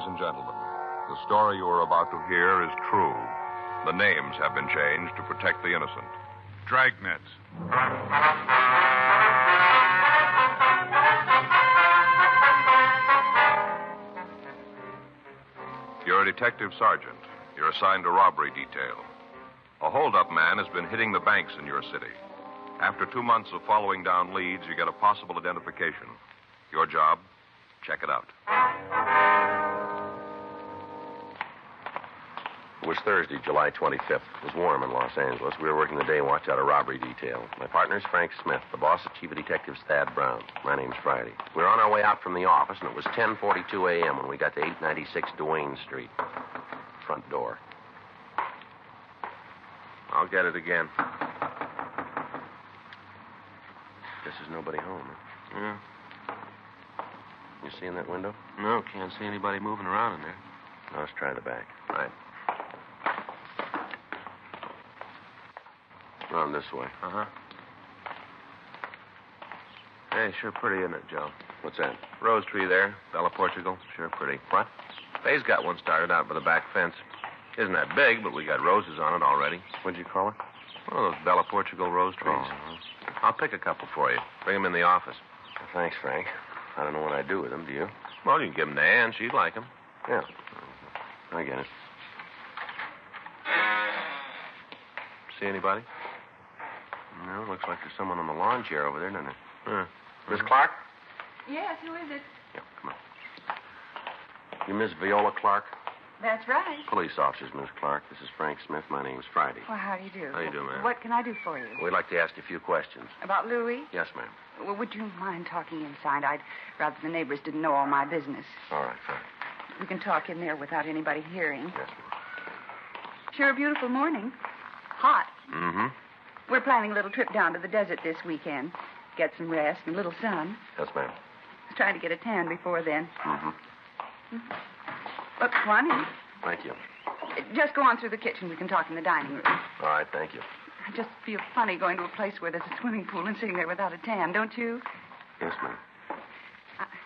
and gentlemen, the story you are about to hear is true. The names have been changed to protect the innocent. Dragnet. You're a detective sergeant. You're assigned to robbery detail. A hold-up man has been hitting the banks in your city. After 2 months of following down leads, you get a possible identification. Your job? Check it out. It was Thursday, July 25th. It was warm in Los Angeles. We were working the day watch out of robbery detail. My partner's Frank Smith. The boss is Chief of Detectives Thad Brown. My name's Friday. We were on our way out from the office, and it was 10:42 a.m. when we got to 896 Duane Street. Front door. I'll get it again. Guess there's nobody home. Huh? Yeah. You see in that window? No, can't see anybody moving around in there. Now, let's try the back. Right. Around this way. Uh-huh. Hey, sure pretty, isn't it, Joe? What's that? Rose tree there, Bella Portugal. Sure pretty. What? Faye's got one started out by the back fence. Isn't that big, but we got roses on it already. What'd you call it? One of those Bella Portugal rose trees. Oh. I'll pick a couple for you. Bring them in the office. Well, thanks, Frank. I don't know what I'd do with them, do you? Well, you can give them to Ann. She'd like them. Yeah. I get it. See anybody? No, looks like there's someone on the lawn chair over there, doesn't it? Miss Clark? Yes, who is it? Yeah, come on. You Miss Viola Clark? That's right. Police officers, Miss Clark. This is Frank Smith. My name's Friday. Well, how do you do? How you doing, ma'am? What can I do for you? We'd like to ask you a few questions. About Louis? Yes, ma'am. Well, would you mind talking inside? I'd rather the neighbors didn't know all my business. All right, fine. We can talk in there without anybody hearing. Yes, ma'am. Sure a beautiful morning. Hot. Mm-hmm. We're planning a little trip down to the desert this weekend. Get some rest and a little sun. Yes, ma'am. I was trying to get a tan before then. Mm-hmm. Look, come on in. Thank you. Just go on through the kitchen. We can talk in the dining room. All right, thank you. I just feel funny going to a place where there's a swimming pool and sitting there without a tan, don't you? Yes, ma'am.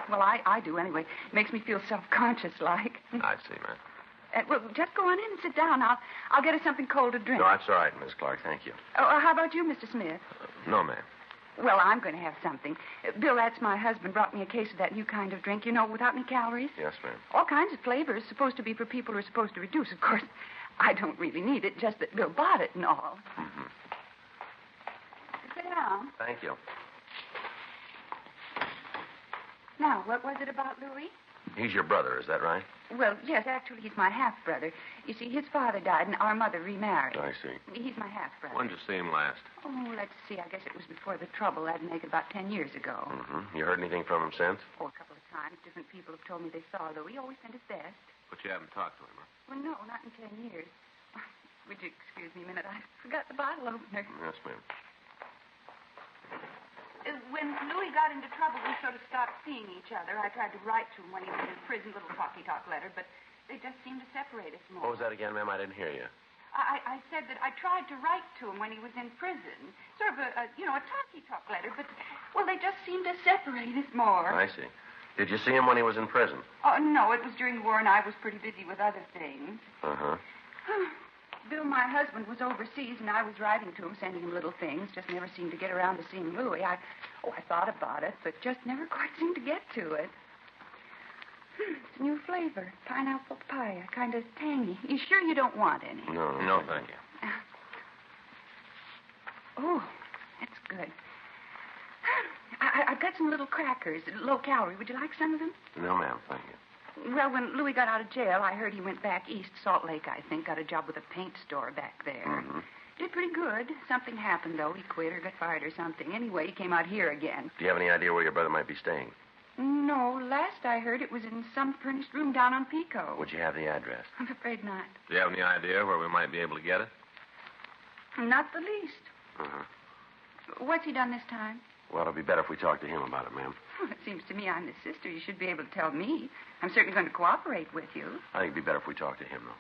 Well, I do anyway. It makes me feel self-conscious like. I see, ma'am. Well, just go on in and sit down. I'll get us something cold to drink. No, that's all right, Miss Clark. Thank you. Oh, how about you, Mr. Smith? No, ma'am. Well, I'm going to have something. Bill, that's my husband, brought me a case of that new kind of drink, you know, without any calories. Yes, ma'am. All kinds of flavors, supposed to be for people who are supposed to reduce. Of course, I don't really need it, just that Bill bought it and all. Mm-hmm. Sit down. Thank you. Now, what was it about Louis? He's your brother, is that right? Well, yes, actually, he's my half-brother. You see, his father died and our mother remarried. I see. He's my half-brother. When did you see him last? Oh, let's see. I guess it was before the trouble. That'd make it about 10 years ago. Mm-hmm. You heard anything from him since? Oh, a couple of times. Different people have told me they saw Louis. He always sent his best. But you haven't talked to him, huh? Well, no, not in 10 years. Would you excuse me a minute? I forgot the bottle opener. Yes, ma'am. When Louis got into trouble, we sort of stopped seeing each other. I tried to write to him when he was in prison, little talky-talk letter, but they just seemed to separate us more. What was that again, ma'am? I didn't hear you. I said that I tried to write to him when he was in prison. Sort of a talky-talk letter, but, well, they just seemed to separate us more. I see. Did you see him when he was in prison? Oh, no, it was during the war, and I was pretty busy with other things. Uh-huh. Bill, my husband, was overseas, and I was writing to him, sending him little things. Just never seemed to get around to seeing Louis. I thought about it, but just never quite seemed to get to it. It's a new flavor. Pineapple pie, kind of tangy. You sure you don't want any? No, thank you. Oh, that's good. I've got some little crackers, low calorie. Would you like some of them? No, ma'am, thank you. Well, when Louis got out of jail, I heard he went back east, Salt Lake, I think. Got a job with a paint store back there. Mm-hmm. Did pretty good. Something happened, though. He quit or got fired or something. Anyway, he came out here again. Do you have any idea where your brother might be staying? No, last I heard it was in some furnished room down on Pico. Would you have the address? I'm afraid not. Do you have any idea where we might be able to get it? Not the least. Uh-huh. What's he done this time? Well, it'll be better if we talk to him about it, ma'am. Well, it seems to me I'm his sister. You should be able to tell me. I'm certainly going to cooperate with you. I think it'd be better if we talk to him, though.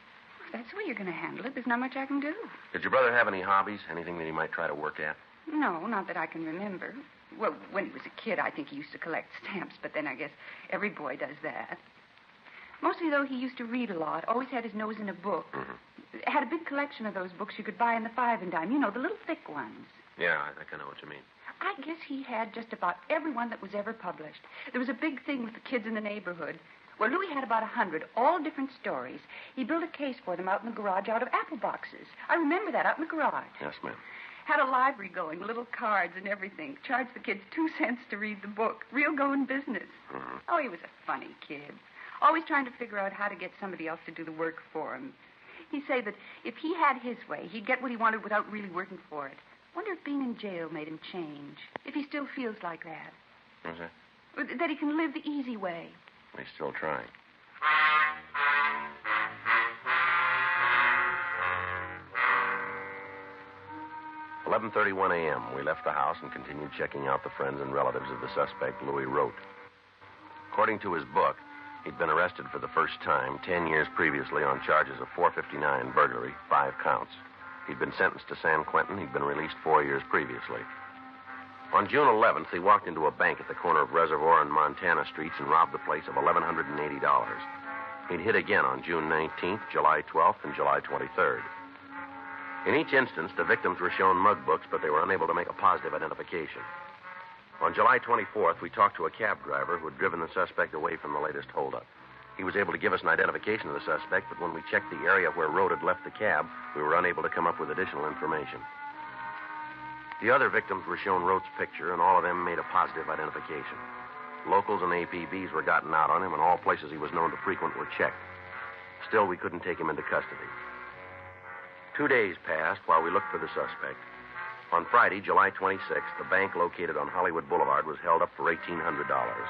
If that's the way you're going to handle it, there's not much I can do. Did your brother have any hobbies? Anything that he might try to work at? No, not that I can remember. Well, when he was a kid, I think he used to collect stamps, but then I guess every boy does that. Mostly, though, he used to read a lot. Always had his nose in a book. Had a big collection of those books you could buy in the 5 and dime. You know, the little thick ones. Yeah, I think I know what you mean. I guess he had just about every one that was ever published. There was a big thing with the kids in the neighborhood. Well, Louis had about 100, all different stories. He built a case for them out in the garage out of apple boxes. I remember that, out in the garage. Yes, ma'am. Had a library going, little cards and everything. Charged the kids 2 cents to read the book. Real going business. Oh, he was a funny kid. Always trying to figure out how to get somebody else to do the work for him. He'd say that if he had his way, he'd get what he wanted without really working for it. Wonder if being in jail made him change. If he still feels like that. What's that? That he can live the easy way. He's still trying. "11:31 a.m. We left the house and continued checking out the friends and relatives of the suspect, Louis Rote. According to his book, he'd been arrested for the first time 10 years previously on charges of 459 burglary, 5 counts. He'd been sentenced to San Quentin. He'd been released 4 years previously. On June 11th, he walked into a bank at the corner of Reservoir and Montana Streets and robbed the place of $1,180. He'd hit again on June 19th, July 12th, and July 23rd. In each instance, the victims were shown mug books, but they were unable to make a positive identification. On July 24th, we talked to a cab driver who had driven the suspect away from the latest holdup. He was able to give us an identification of the suspect, but when we checked the area where Rote had left the cab, we were unable to come up with additional information. The other victims were shown Rote's picture, and all of them made a positive identification. Locals and APBs were gotten out on him, and all places he was known to frequent were checked. Still, we couldn't take him into custody. 2 days passed while we looked for the suspect. On Friday, July 26th, the bank located on Hollywood Boulevard was held up for $1,800.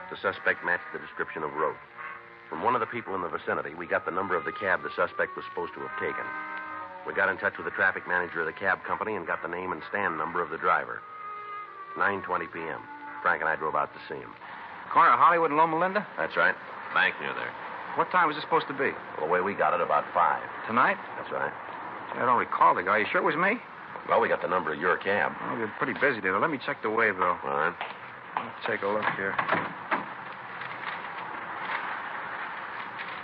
The suspect matched the description of Rote. From one of the people in the vicinity, we got the number of the cab the suspect was supposed to have taken. We got in touch with the traffic manager of the cab company and got the name and stand number of the driver. 9:20 p.m. Frank and I drove out to see him. Corner of Hollywood and Loma Linda? That's right. Bank near there. What time was it supposed to be? Well, the way we got it, about 5. Tonight? That's right. I don't recall the guy. You sure it was me? Well, we got the number of your cab. Well, you're pretty busy there. Let me check the waybill. All right. Let's take a look here.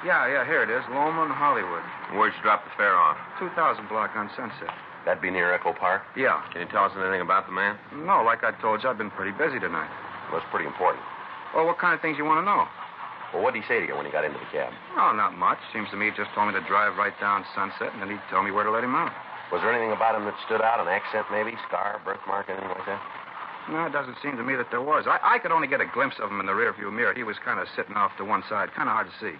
Yeah, here it is. Loma and Hollywood. Where'd you drop the fare off? 2000 block on Sunset. That'd be near Echo Park? Yeah. Can you tell us anything about the man? No, like I told you, I've been pretty busy tonight. Well, it's pretty important. Well, what kind of things you want to know? Well, what did he say to you when he got into the cab? Oh, not much. Seems to me he just told me to drive right down Sunset, and then he'd tell me where to let him out. Was there anything about him that stood out? An accent, maybe? Scar, birthmark, anything like that? No, it doesn't seem to me that there was. I could only get a glimpse of him in the rearview mirror. He was kind of sitting off to one side. Kind of hard to see.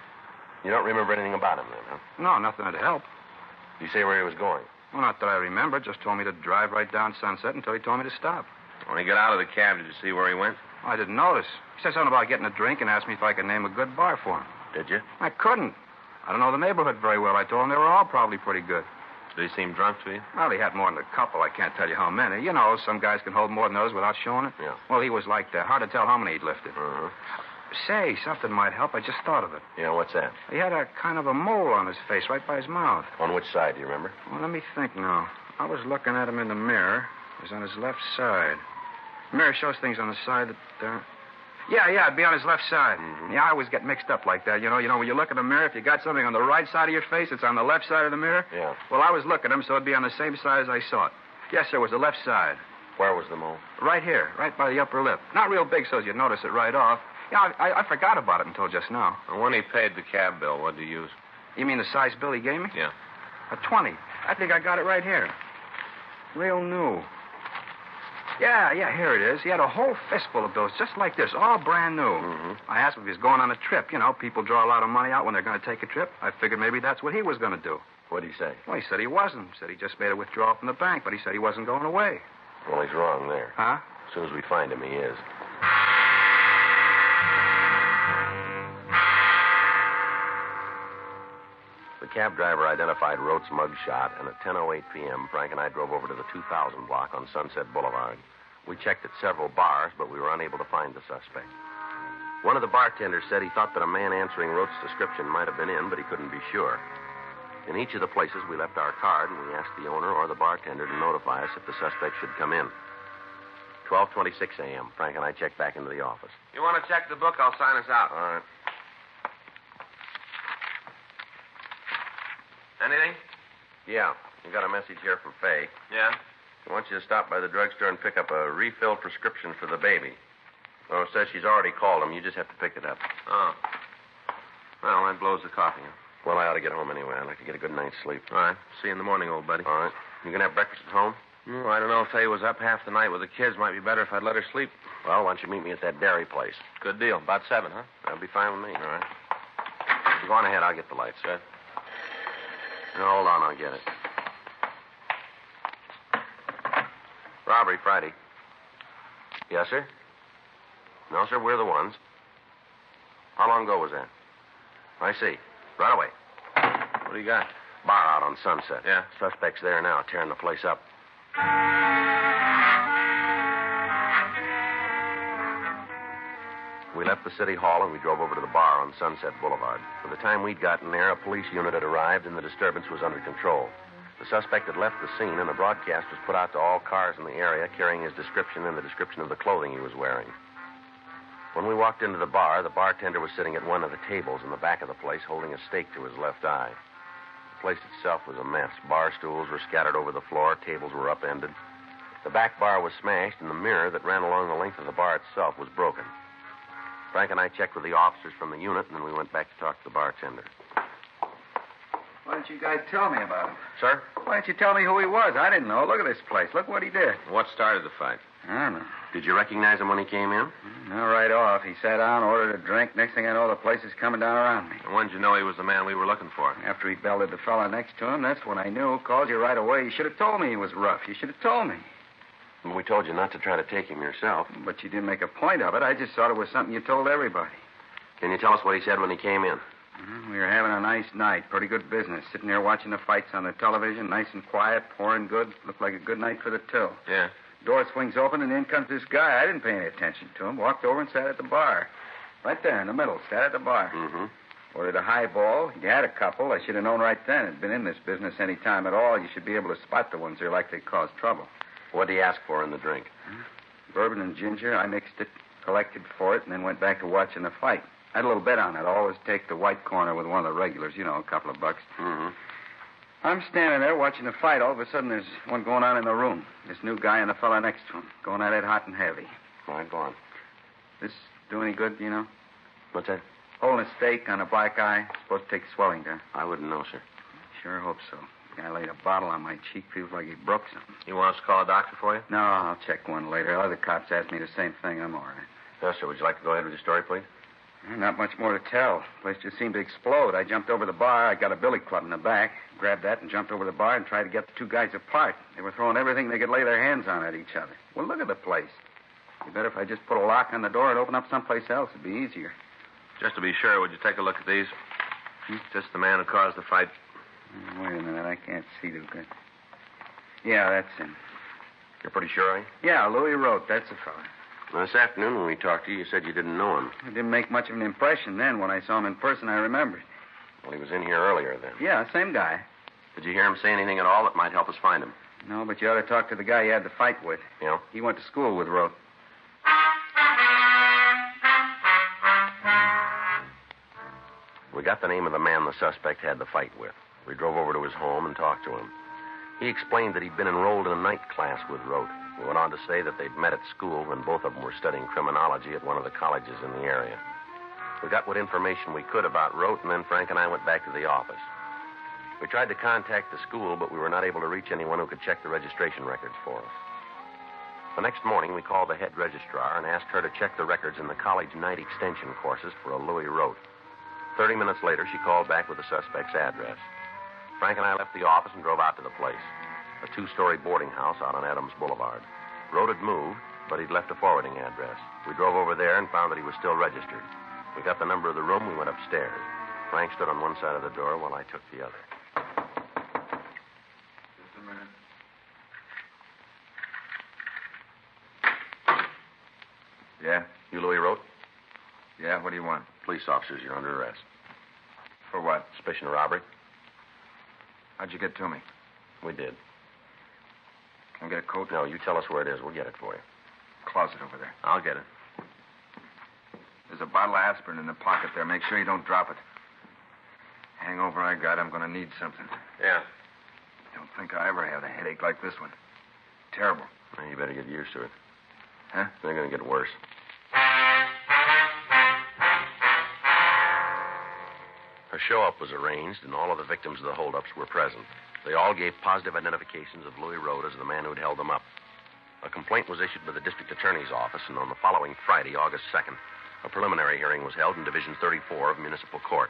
You don't remember anything about him then, huh? No, nothing to help. Did you say where he was going? Well, not that I remember. Just told me to drive right down Sunset until he told me to stop. When he got out of the cab, did you see where he went? I didn't notice. He said something about getting a drink and asked me if I could name a good bar for him. Did you? I couldn't. I don't know the neighborhood very well. I told him they were all probably pretty good. Did he seem drunk to you? Well, he had more than a couple. I can't tell you how many. You know, some guys can hold more than others without showing it. Yeah. Well, he was like that. Hard to tell how many he'd lifted. Uh-huh. Say, something might help. I just thought of it. Yeah, what's that? He had a kind of a mole on his face right by his mouth. On which side, do you remember? Well, let me think now. I was looking at him in the mirror. It was on his left side. The mirror shows things on the side that... Yeah, it'd be on his left side. Mm-hmm. Yeah, I always get mixed up like that. You know, when you look in the mirror, if you got something on the right side of your face, it's on the left side of the mirror. Yeah. Well, I was looking at him, so it'd be on the same side as I saw it. Yes, sir, it was the left side. Where was the mole? Right here, right by the upper lip. Not real big so you'd notice it right off. Yeah, I forgot about it until just now. And when he paid the cab bill, what did you use? You mean the size bill he gave me? Yeah. A 20. I think I got it right here. Real new. Yeah, here it is. He had a whole fistful of bills just like this, all brand new. Mm-hmm. I asked him if he was going on a trip. You know, people draw a lot of money out when they're going to take a trip. I figured maybe that's what he was going to do. What did he say? Well, he said he wasn't. He said he just made a withdrawal from the bank, but he said he wasn't going away. Well, he's wrong there. Huh? As soon as we find him, he is. The cab driver identified Rote's mug shot, and at 10:08 p.m., Frank and I drove over to the 2000 block on Sunset Boulevard. We checked at several bars, but we were unable to find the suspect. One of the bartenders said he thought that a man answering Rote's description might have been in, but he couldn't be sure. In each of the places, we left our card, and we asked the owner or the bartender to notify us if the suspect should come in. 12:26 a.m., Frank and I checked back into the office. You want to check the book? I'll sign us out. All right. Anything? Yeah, we got a message here from Faye. Yeah? She wants you to stop by the drugstore and pick up a refilled prescription for the baby. Oh, it says she's already called him. You just have to pick it up. Oh. Well, that blows the coffee. Well, I ought to get home anyway. I'd like to get a good night's sleep. All right. See you in the morning, old buddy. All right. You gonna have breakfast at home? Oh, I don't know if Faye was up half the night with the kids. Might be better if I'd let her sleep. Well, why don't you meet me at that dairy place? Good deal. About 7, huh? That'll be fine with me. All right. You go on ahead. I'll get the lights. Good. No, hold on. I'll get it. Robbery, Friday. Yes, sir? No, sir, we're the ones. How long ago was that? I see. Right away. What do you got? Bar out on Sunset. Yeah? Suspect's there now, tearing the place up. We left the city hall and we drove over to the bar on Sunset Boulevard. By the time we'd gotten there, a police unit had arrived and the disturbance was under control. The suspect had left the scene and a broadcast was put out to all cars in the area carrying his description and the description of the clothing he was wearing. When we walked into the bar, the bartender was sitting at one of the tables in the back of the place holding a stake to his left eye. The place itself was a mess. Bar stools were scattered over the floor, tables were upended. The back bar was smashed and the mirror that ran along the length of the bar itself was broken. Frank and I checked with the officers from the unit, and then we went back to talk to the bartender. Why didn't you guys tell me about him? Sir? Why didn't you tell me who he was? I didn't know. Look at this place. Look what he did. What started the fight? I don't know. Did you recognize him when he came in? No, right off. He sat down, ordered a drink. Next thing I know, the place is coming down around me. And when did you know he was the man we were looking for? After he belted the fella next to him, that's when I knew. Called you right away. You should have told me he was rough. You should have told me. Well, we told you not to try to take him yourself. But you didn't make a point of it. I just thought it was something you told everybody. Can you tell us what he said when he came in? We were having a nice night. Pretty good business. Sitting there watching the fights on the television. Nice and quiet. Pouring good. Looked like a good night for the till. Yeah. Door swings open, and in comes this guy. I didn't pay any attention to him. Walked over and sat at the bar. Right there in the middle. Sat at the bar. Mm-hmm. Ordered a highball. He had a couple. I should have known right then. I'd been in this business any time at all. You should be able to spot the ones that are likely to cause trouble. What did he ask for in the drink? Bourbon and ginger. I mixed it, collected for it, and then went back to watching the fight. I had a little bet on it. Always take the white corner with one of the regulars. You know, a couple of bucks. Mm-hmm. I'm standing there watching the fight. All of a sudden, there's one going on in the room. This new guy and the fella next to him. Going at it hot and heavy. All right, go on. This do any good, you know? What's that? Holding a stake on a black eye. Supposed to take swelling down. I wouldn't know, sir. Sure hope so. Guy laid a bottle on my cheek. Feels like he broke something. You want us to call a doctor for you? No, I'll check one later. Other cops asked me the same thing. I'm all right. Yes, sir. Would you like to go ahead with your story, please? Not much more to tell. The place just seemed to explode. I jumped over the bar. I got a billy club in the back. Grabbed that and jumped over the bar and tried to get the two guys apart. They were throwing everything they could lay their hands on at each other. Well, look at the place. You bet if I just put a lock on the door and open up someplace else, it'd be easier. Just to be sure, would you take a look at these? Just the man who caused the fight. Wait a minute. I can't see too good. Yeah, that's him. You're pretty sure, are you? Yeah, Louis Rote. That's the fella. Well, this afternoon when we talked to you, you said you didn't know him. It didn't make much of an impression then. When I saw him in person, I remembered. Well, he was in here earlier then. Yeah, same guy. Did you hear him say anything at all that might help us find him? No, but you ought to talk to the guy you had the fight with. Yeah? He went to school with Rote. We got the name of the man the suspect had the fight with. We drove over to his home and talked to him. He explained that he'd been enrolled in a night class with Rote. He went on to say that they'd met at school when both of them were studying criminology at one of the colleges in the area. We got what information we could about Rote, and then Frank and I went back to the office. We tried to contact the school, but we were not able to reach anyone who could check the registration records for us. The next morning, we called the head registrar and asked her to check the records in the college night extension courses for a Louis Rote. 30 minutes later, she called back with the suspect's address. Frank and I left the office and drove out to the place, a two-story boarding house out on Adams Boulevard. Rote had moved, but he'd left a forwarding address. We drove over there and found that he was still registered. We got the number of the room. We went upstairs. Frank stood on one side of the door while I took the other. Just a minute. Yeah? You Louis Rote? Yeah, what do you want? Police officers, you're under arrest. For what? Suspicion of robbery? How'd you get to me? We did. Can I get a coat? No, you tell us where it is. We'll get it for you. Closet over there. I'll get it. There's a bottle of aspirin in the pocket there. Make sure you don't drop it. Hangover I got, I'm going to need something. Yeah. Don't think I ever had a headache like this one. Terrible. Well, you better get used to it. Huh? They're going to get worse. A show-up was arranged, and all of the victims of the holdups were present. They all gave positive identifications of Louis Road as the man who'd held them up. A complaint was issued by the district attorney's office, and on the following Friday, August 2nd, a preliminary hearing was held in Division 34 of Municipal Court.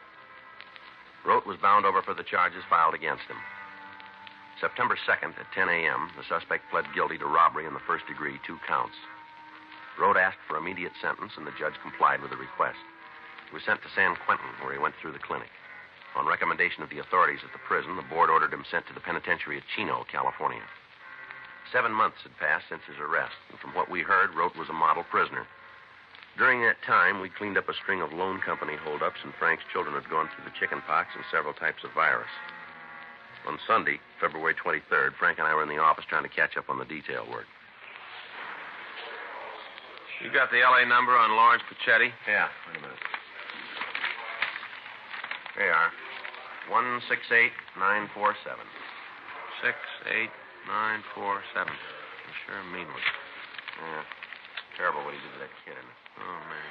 Rote was bound over for the charges filed against him. September 2nd at 10 a.m., the suspect pled guilty to robbery in the first degree, 2 counts. Rote asked for immediate sentence, and the judge complied with the request. He was sent to San Quentin, where he went through the clinic. On recommendation of the authorities at the prison, the board ordered him sent to the penitentiary at Chino, California. 7 months had passed since his arrest, and from what we heard, Rote was a model prisoner. During that time, we cleaned up a string of loan company holdups, and Frank's children had gone through the chicken pox and several types of virus. On Sunday, February 23rd, Frank and I were in the office trying to catch up on the detail work. You got the L.A. number on Lawrence Pachetti? Yeah, wait a minute. Here you are. 168947. 68947. Sure mean one. Yeah. Terrible what he did to that kid, isn't it? Oh, man.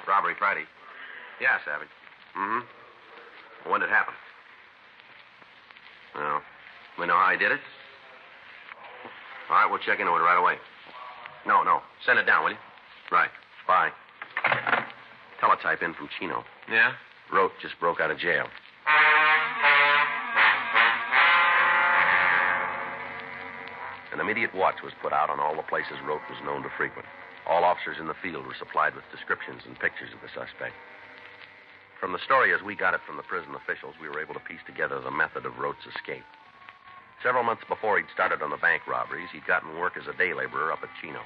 Robbery Friday. Yeah, Savage. Mm-hmm. When did it happen? Well, we know how he did it? All right, we'll check into it right away. No. Send it down, will you? Right. Bye. Teletype in from Chino. Yeah? Rote just broke out of jail. An immediate watch was put out on all the places Rote was known to frequent. All officers in the field were supplied with descriptions and pictures of the suspect. From the story as we got it from the prison officials, we were able to piece together the method of Rote's escape. Several months before he'd started on the bank robberies, he'd gotten work as a day laborer up at Chino.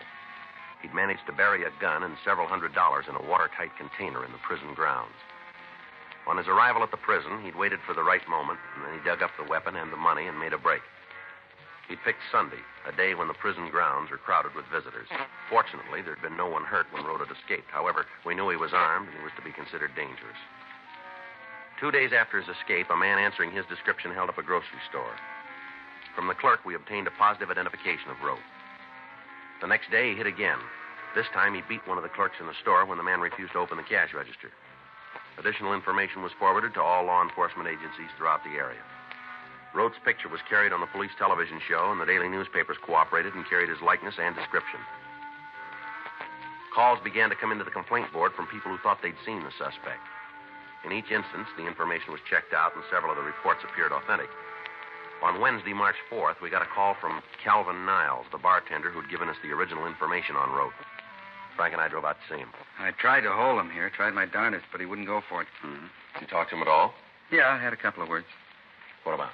He'd managed to bury a gun and several $100s in a watertight container in the prison grounds. On his arrival at the prison, he'd waited for the right moment, and then he dug up the weapon and the money and made a break. He'd picked Sunday, a day when the prison grounds were crowded with visitors. Fortunately, there'd been no one hurt when Rote had escaped. However, we knew he was armed and he was to be considered dangerous. 2 days after his escape, a man answering his description held up a grocery store. From the clerk, we obtained a positive identification of Rote. The next day, he hit again. This time, he beat one of the clerks in the store when the man refused to open the cash register. Additional information was forwarded to all law enforcement agencies throughout the area. Rote's picture was carried on the police television show, and the daily newspapers cooperated and carried his likeness and description. Calls began to come into the complaint board from people who thought they'd seen the suspect. In each instance, the information was checked out, and several of the reports appeared authentic. On Wednesday, March 4th, we got a call from Calvin Niles, the bartender who'd given us the original information on Rote. Frank and I drove out to see him. I tried to hold him here, tried my darndest, but he wouldn't go for it. Mm-hmm. Did you talk to him at all? Yeah, I had a couple of words. What about?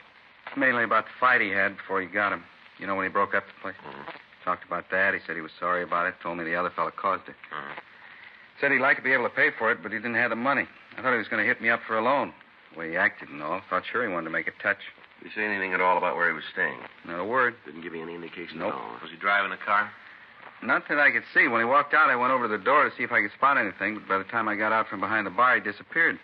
Mainly about the fight he had before he got him. You know, when he broke up the place? Mm-hmm. Talked about that. He said he was sorry about it. Told me the other fellow caused it. Mm-hmm. Said he'd like to be able to pay for it, but he didn't have the money. I thought he was going to hit me up for a loan. The way he acted and all. Thought sure he wanted to make a touch. Did you say anything at all about where he was staying? Not a word. Didn't give you any indication Nope. at all? Was he driving a car? Not that I could see. When he walked out, I went over to the door to see if I could spot anything, but by the time I got out from behind the bar, he disappeared. Is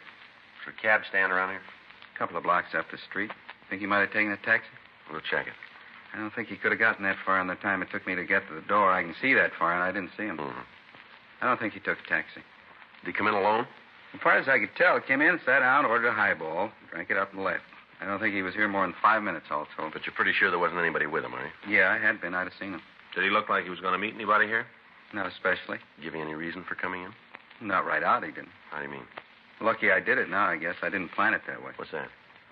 there a cab stand around here? A couple of blocks up the street. Think he might have taken a taxi? We'll check it. I don't think he could have gotten that far in the time it took me to get to the door. I can see that far, and I didn't see him. Mm-hmm. I don't think he took a taxi. Did he come in alone? As far as I could tell, he came in, sat down, ordered a highball, drank it up, and left. I don't think he was here more than 5 minutes, all told. But you're pretty sure there wasn't anybody with him, are you? Yeah, I had been. I'd have seen him. Did he look like he was going to meet anybody here? Not especially. Give you any reason for coming in? Not right out, he didn't. How do you mean? Lucky I did it now, I guess. I didn't plan it that way. What's that?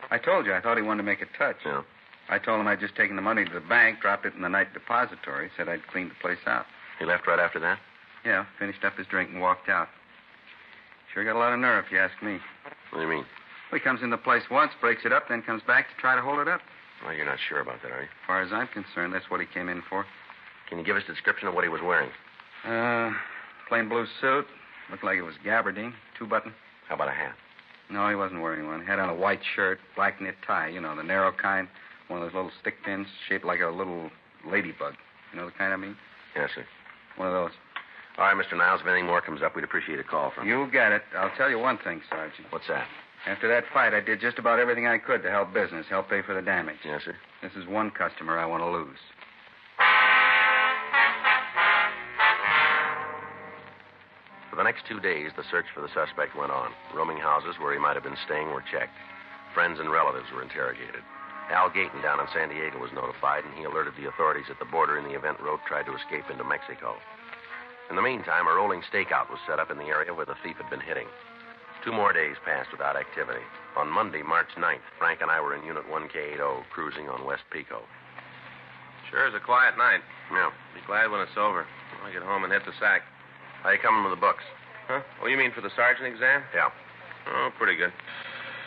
I told you I thought he wanted to make a touch. Yeah. I told him I'd just taken the money to the bank, dropped it in the night depository, said I'd cleaned the place out. He left right after that? Yeah, finished up his drink and walked out. Sure got a lot of nerve, if you ask me. What do you mean? Well, he comes in the place once, breaks it up, then comes back to try to hold it up. Well, you're not sure about that, are you? As far as I'm concerned, that's what he came in for. Can you give us a description of what he was wearing? Plain blue suit. Looked like it was gabardine, 2-button. How about a hat? No, he wasn't wearing one. He had on a white shirt, black knit tie, you know, the narrow kind. One of those little stick pins shaped like a little ladybug. You know the kind I mean? Yes, sir. One of those. All right, Mr. Niles, if anything more comes up, we'd appreciate a call from you. You get it. I'll tell you one thing, Sergeant. What's that? After that fight, I did just about everything I could to help business, help pay for the damage. Yes, sir. This is one customer I want to lose. For the next 2 days, the search for the suspect went on. Roaming houses where he might have been staying were checked. Friends and relatives were interrogated. Al Gayton down in San Diego was notified, and he alerted the authorities at the border in the event Rote tried to escape into Mexico. In the meantime, a rolling stakeout was set up in the area where the thief had been hitting. 2 more days passed without activity. On Monday, March 9th, Frank and I were in Unit 1K80 cruising on West Pico. Sure is a quiet night. Yeah. Be glad when it's over. I'll get home and hit the sack. How you coming with the books? Huh? Oh, you mean for the sergeant exam? Yeah. Oh, pretty good.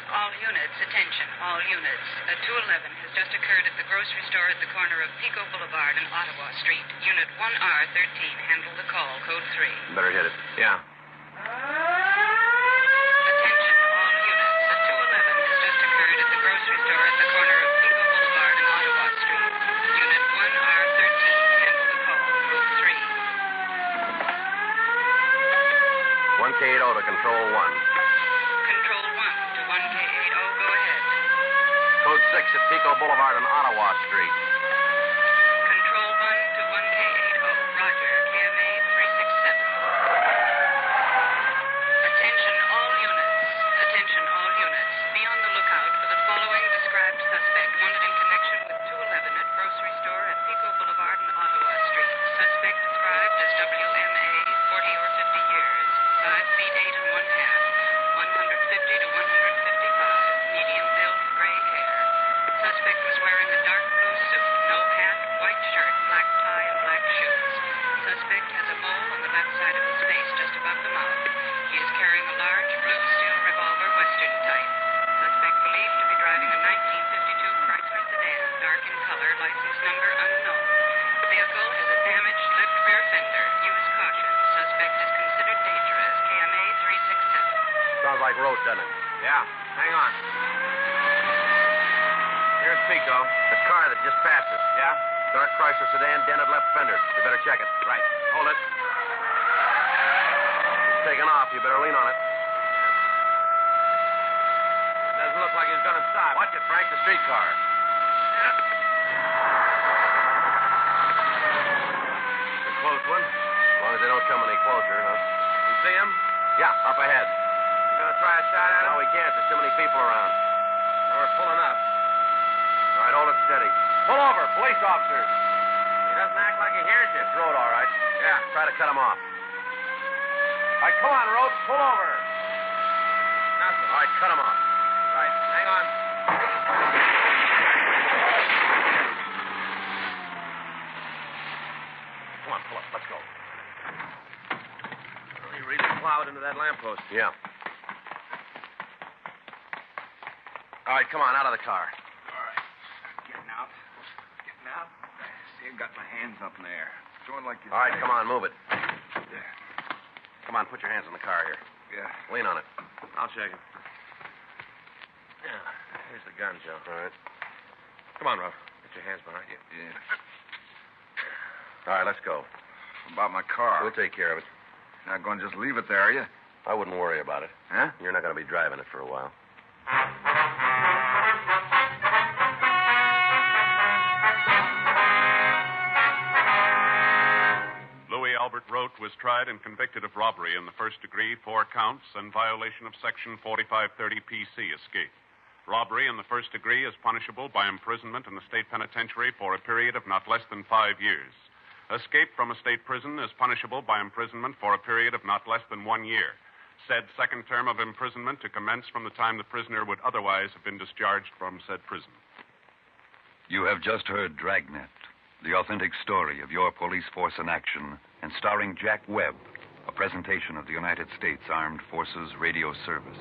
All units, attention, all units. A 211 has just occurred at the grocery store at the corner of Pico Boulevard and Ottawa Street. Unit 1R13, handle the call, code 3. Better hit it. Yeah. Attention, all units. A 211 has just occurred at the grocery store at the corner of Pico Boulevard and Ottawa Street. Unit 1R13, handle the call, code 3. 1K80 to Control 1. Control 1 to 1K80, go ahead. Code 6 at Pico Boulevard and Ottawa Street. Control 1 to 1K80, roger, KMA 367. Attention all units. Attention all units. Be on the lookout for the following described suspect wanted in connection with 211 at grocery store at Pico Boulevard and Ottawa Street. Suspect described as WMA, 40 or 50 years, 5 feet 8 and 1/2, 150 to 155, medium build, gray hair. Suspect was wearing a dark blue suit, no hat, white shirt, black tie, and black shoes. Suspect has a mole on the left side of his face, just above the mouth. He is carrying a large blue steel revolver, Western type. Suspect believed to be driving a 1952 Chrysler sedan, dark in color, license number unknown. Vehicle has a damaged left rear fender. Use caution. Suspect is considered dangerous. KMA 367. Sounds like Rote, doesn't it? Yeah. Hang on. Here's Pico. The car that just passed us. Yeah? Dark Chrysler sedan, dented left fender. You better check it. Right. Hold it. It's taking off. You better lean on it. Doesn't look like he's going to stop. Watch it, Frank. The streetcar. It's a close one. As long as they don't come any closer, huh? You see him? Yeah, up ahead. You going to try a shot at him? No, we can't. There's too many people around. We're pulling up. All right, hold it steady. Pull over, police officers. He doesn't act like he hears you. It's Rote, all right. Yeah. Try to cut him off. All right, come on, Rote. Pull over. Nothing. All right, cut him off. Right. Hang on. Come on, pull up. Let's go. Well, he really plowed into that lamppost. Yeah. All right, come on, out of the car. All right. Getting out. Getting out. See, I've got my hands up in the air. Throwing like you All right, say. come on, move it. Yeah. Come on, put your hands on the car here. Yeah. Lean on it. I'll check him. Yeah. Here's the gun, Joe. All right. Come on, Ruff. Get your hands behind you. Yeah. All right, let's go. About my car. We'll take care of it. You're not going to just leave it there, are you? I wouldn't worry about it. Huh? You're not going to be driving it for a while. Louis Albert Rote was tried and convicted of robbery in the first degree, 4 counts, and violation of Section 4530 PC, escape. Robbery in the first degree is punishable by imprisonment in the state penitentiary for a period of not less than 5 years. Escape from a state prison is punishable by imprisonment for a period of not less than 1 year. Said second term of imprisonment to commence from the time the prisoner would otherwise have been discharged from said prison. You have just heard Dragnet, the authentic story of your police force in action, and starring Jack Webb, a presentation of the United States Armed Forces Radio Service.